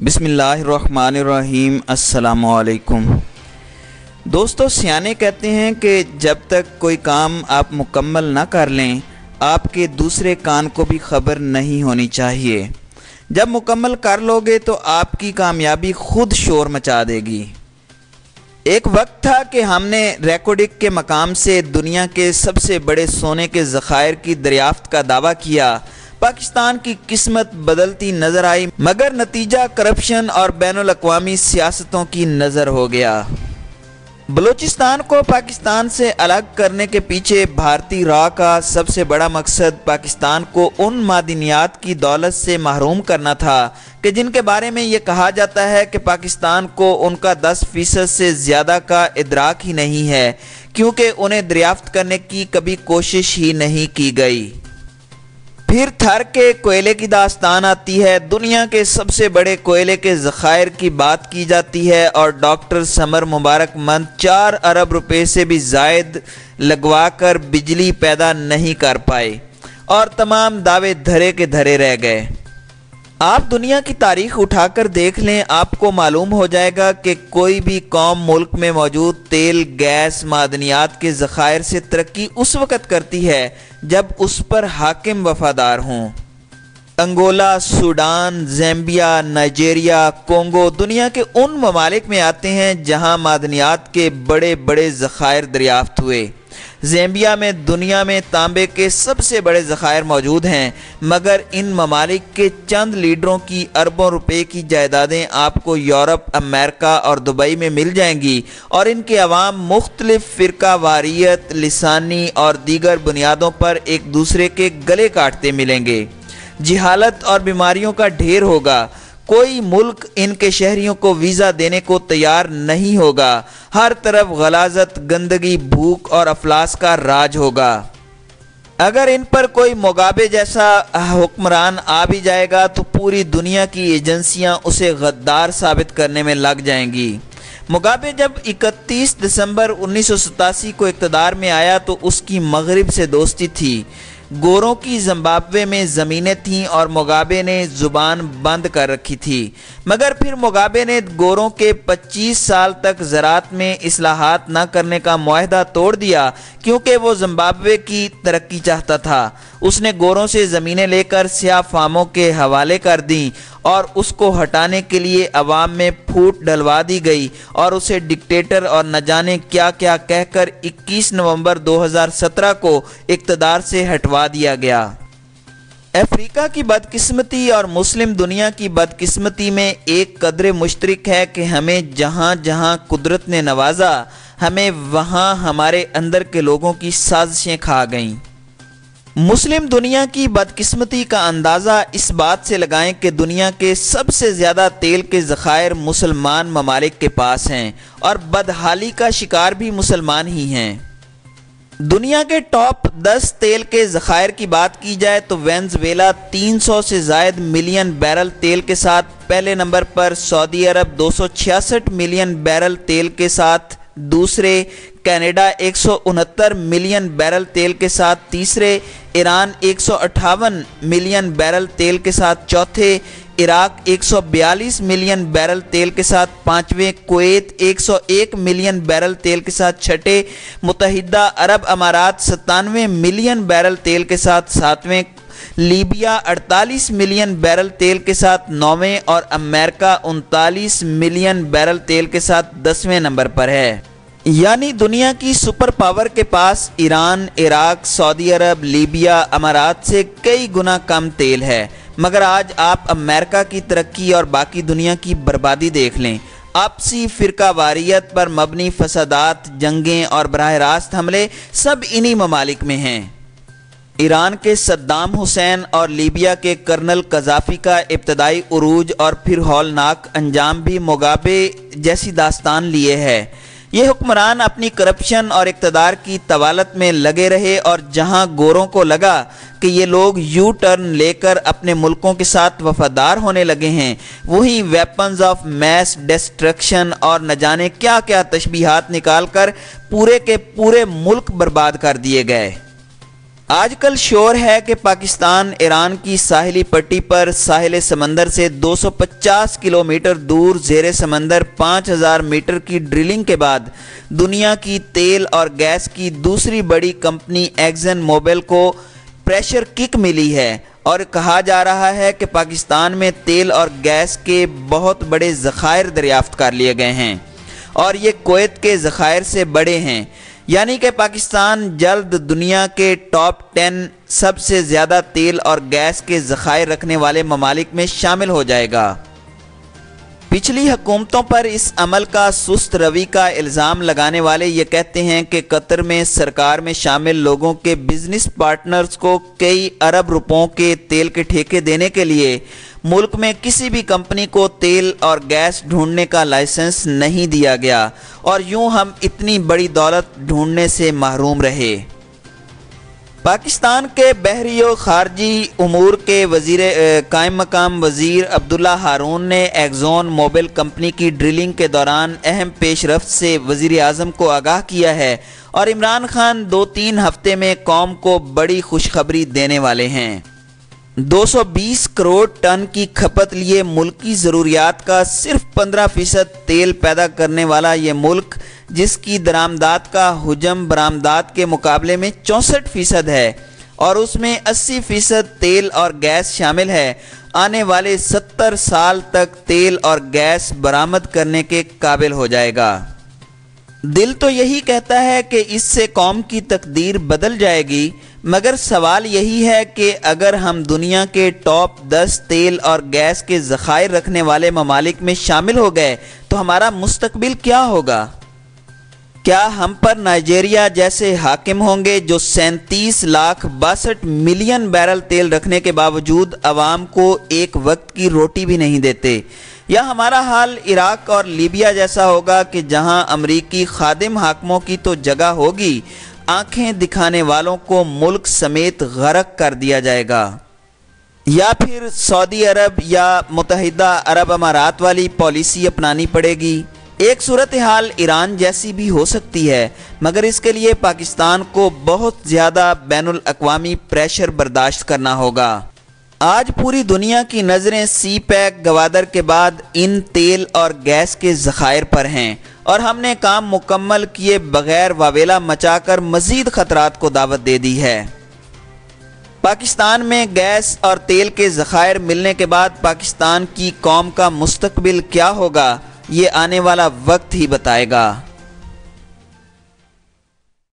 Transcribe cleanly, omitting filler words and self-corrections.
بسم اللہ الرحمن الرحیم۔ السلام علیکم دوستو، سیانے کہتے ہیں کہ جب تک کوئی کام آپ مکمل نہ کر لیں آپ کے دوسرے کان کو بھی خبر نہیں ہونی چاہیے۔ جب مکمل کر لوگے تو آپ کی کامیابی خود شور مچا دے گی۔ ایک وقت تھا کہ ہم نے ریکوڈک کے مقام سے دنیا کے سب سے بڑے سونے کے ذخائر کی دریافت کا دعویٰ کیا۔ پاکستان کی قسمت بدلتی نظر آئی، مگر نتیجہ کرپشن اور بین الاقوامی سیاستوں کی نظر ہو گیا۔ بلوچستان کو پاکستان سے الگ کرنے کے پیچھے بھارتی راہ کا سب سے بڑا مقصد پاکستان کو ان معدنیات کی دولت سے محروم کرنا تھا کہ جن کے بارے میں یہ کہا جاتا ہے کہ پاکستان کو ان کا 10% سے زیادہ کا ادراک ہی نہیں ہے، کیونکہ انہیں دریافت کرنے کی کبھی کوشش ہی نہیں کی گئی۔ پھر تھر کے کوئلے کی داستان آتی ہے، دنیا کے سب سے بڑے کوئلے کے ذخائر کی بات کی جاتی ہے اور ڈاکٹر سمر مبارک مند 4 ارب روپے سے بھی زائد لگوا کر بجلی پیدا نہیں کر پائے اور تمام دعوے دھرے کے دھرے رہ گئے۔ آپ دنیا کی تاریخ اٹھا کر دیکھ لیں، آپ کو معلوم ہو جائے گا کہ کوئی بھی قوم ملک میں موجود تیل، گیس، معدنیات کے ذخائر سے ترقی اس وقت کرتی ہے جب اس پر حاکم وفادار ہوں۔ Angola, Sudan, Zambia, Nigeria, Congo دنیا کے ان ممالک میں آتے ہیں جہاں معدنیات کے بڑے بڑے ذخائر دریافت ہوئے۔ زیمبیا میں دنیا میں تانبے کے سب سے بڑے ذخائر موجود ہیں، مگر ان ممالک کے چند لیڈروں کی اربوں روپے کی جائیدادیں آپ کو یورپ، امریکہ اور دبئی میں مل جائیں گی، اور ان کے عوام مختلف فرقہ واریت، لسانی اور دیگر بنیادوں پر ایک دوسرے کے گلے کاٹتے ملیں گے۔ جہالت اور بیماریوں کا ڈھیر ہوگا، کوئی ملک ان کے شہریوں کو ویزا دینے کو تیار نہیں ہوگا، ہر طرف غلاظت، گندگی، بھوک اور افلاس کا راج ہوگا۔ اگر ان پر کوئی مغابے جیسا حکمران آ بھی جائے گا تو پوری دنیا کی ایجنسیاں اسے غدار ثابت کرنے میں لگ جائیں گی۔ مغابے جب 31 دسمبر 1987 کو اقتدار میں آیا تو اس کی مغرب سے دوستی تھی۔ گوروں کی زمبابوے میں زمینیں تھیں اور مغابے نے زبان بند کر رکھی تھی، مگر پھر مغابے نے گوروں کے 25 سال تک زراعت میں اصلاحات نہ کرنے کا معاہدہ توڑ دیا، کیونکہ وہ زمبابوے کی ترقی چاہتا تھا۔ اس نے گوروں سے زمینیں لے کر سیاہ فاموں کے حوالے کر دیں اور اس کو ہٹانے کے لیے عوام میں پھوٹ ڈلوا دی گئی اور اسے ڈکٹیٹر اور نہ جانے کیا کیا کہہ کر 21 نومبر 2017 کو اقتدار سے ہٹوا دیا گیا۔ افریقہ کی بدقسمتی اور مسلم دنیا کی بدقسمتی میں ایک قدر مشترک ہے کہ ہمیں جہاں جہاں قدرت نے نوازا، ہمیں وہاں ہمارے اندر کے لوگوں کی سازشیں کھا گئیں۔ مسلم دنیا کی بدقسمتی کا اندازہ اس بات سے لگائیں کہ دنیا کے سب سے زیادہ تیل کے ذخائر مسلمان ممالک کے پاس ہیں اور بدحالی کا شکار بھی مسلمان ہی ہیں۔ دنیا کے ٹاپ 10 تیل کے ذخائر کی بات کی جائے تو وینزویلا 300 سے زائد ملین بیرل تیل کے ساتھ پہلے نمبر پر، سعودی عرب 266 ملین بیرل تیل کے ساتھ دوسرے، کینیڈا 169 ملین بیرل تیل کے ساتھ تیسرے، ایران 158 ملین بیرل تیل کے ساتھ چوتھے، عراق 142 ملین بیرل تیل کے ساتھ پانچویں، کویت 101 ملین بیرل تیل کے ساتھ چھٹے، متحدہ عرب امارات 97 ملین بیرل تیل کے ساتھ ساتویں، لیبیا 48 ملین بیرل تیل کے ساتھ 9ویں اور امریکہ 39 ملین بیرل تیل کے ساتھ 10ویں نمبر پر ہے۔ یعنی دنیا کی سپر پاور کے پاس ایران، عراق، سعودی عرب، لیبیا، امارات سے کئی گنا کم تیل ہے، مگر آج آپ امریکہ کی ترقی اور باقی دنیا کی بربادی دیکھ لیں۔ آپسی فرقہ واریت پر مبنی فسادات، جنگیں اور براہ راست حملے سب انہی ممالک میں ہیں۔ ایران کے صدام حسین اور لیبیا کے کرنل قذافی کا ابتدائی عروج اور پھر ہولناک انجام بھی مغابے جیسی داستان لیے ہے۔ یہ حکمران اپنی کرپشن اور اقتدار کی طوالت میں لگے رہے اور جہاں گوروں کو لگا کہ یہ لوگ یو ٹرن لے کر اپنے ملکوں کے ساتھ وفادار ہونے لگے ہیں، وہی ویپنز آف میس ڈسٹرکشن اور نہ جانے کیا کیا تشبیہات نکال کر پورے کے پورے ملک برباد کر دیے گئے۔ آج کل شور ہے کہ پاکستان ایران کی ساحلی پٹی پر ساحل سمندر سے 250 کلومیٹر دور زیر سمندر 5000 میٹر کی ڈرلنگ کے بعد دنیا کی تیل اور گیس کی دوسری بڑی کمپنی ایکزن موبل کو پریشر کک ملی ہے، اور کہا جا رہا ہے کہ پاکستان میں تیل اور گیس کے بہت بڑے ذخائر دریافت کر لیے گئے ہیں اور یہ کویت کے ذخائر سے بڑے ہیں، یعنی کہ پاکستان جلد دنیا کے ٹاپ 10 سب سے زیادہ تیل اور گیس کے ذخائر رکھنے والے ممالک میں شامل ہو جائے گا۔ پچھلی حکومتوں پر اس عمل کا سست روی کا الزام لگانے والے یہ کہتے ہیں کہ قطر میں سرکار میں شامل لوگوں کے بزنس پارٹنرز کو کئی ارب روپوں کے تیل کے ٹھیکے دینے کے لیے ملک میں کسی بھی کمپنی کو تیل اور گیس ڈھونڈنے کا لائسنس نہیں دیا گیا، اور یوں ہم اتنی بڑی دولت ڈھونڈنے سے محروم رہے۔ پاکستان کے بحری و خارجی امور کے قائم مقام وزیر عبداللہ ہارون نے ایکزون موبل کمپنی کی ڈرلنگ کے دوران اہم پیش رفت سے وزیر اعظم کو آگاہ کیا ہے، اور عمران خان 2-3 ہفتے میں قوم کو بڑی خوشخبری دینے والے ہیں۔ 220 کروڑ ٹن کی کھپت لیے ملکی ضروریات کا صرف 15% تیل پیدا کرنے والا یہ ملک، جس کی درآمدات کا حجم برآمدات کے مقابلے میں 64% ہے اور اس میں 80% تیل اور گیس شامل ہے، آنے والے 70 سال تک تیل اور گیس برآمد کرنے کے قابل ہو جائے گا۔ دل تو یہی کہتا ہے کہ اس سے قوم کی تقدیر بدل جائے گی، مگر سوال یہی ہے کہ اگر ہم دنیا کے ٹاپ 10 تیل اور گیس کے ذخائر رکھنے والے ممالک میں شامل ہو گئے تو ہمارا مستقبل کیا ہوگا؟ کیا ہم پر نائجیریا جیسے حاکم ہوں گے جو 37,62 ملین بیرل تیل رکھنے کے باوجود عوام کو ایک وقت کی روٹی بھی نہیں دیتے؟ یا ہمارا حال عراق اور لیبیا جیسا ہوگا کہ جہاں امریکی خادم حاکموں کی تو جگہ ہوگی، آنکھیں دکھانے والوں کو ملک سمیت غرق کر دیا جائے گا؟ یا پھر سعودی عرب یا متحدہ عرب امارات والی پالیسی اپنانی پڑے گی؟ ایک صورتحال ایران جیسی بھی ہو سکتی ہے، مگر اس کے لیے پاکستان کو بہت زیادہ بین الاقوامی پریشر برداشت کرنا ہوگا۔ آج پوری دنیا کی نظریں سی پیک گوادر کے بعد ان تیل اور گیس کے ذخائر پر ہیں، اور ہم نے کام مکمل کیے بغیر واویلا مچا کر مزید خطرات کو دعوت دے دی ہے۔ پاکستان میں گیس اور تیل کے ذخائر ملنے کے بعد پاکستان کی قوم کا مستقبل کیا ہوگا، یہ آنے والا وقت ہی بتائے گا۔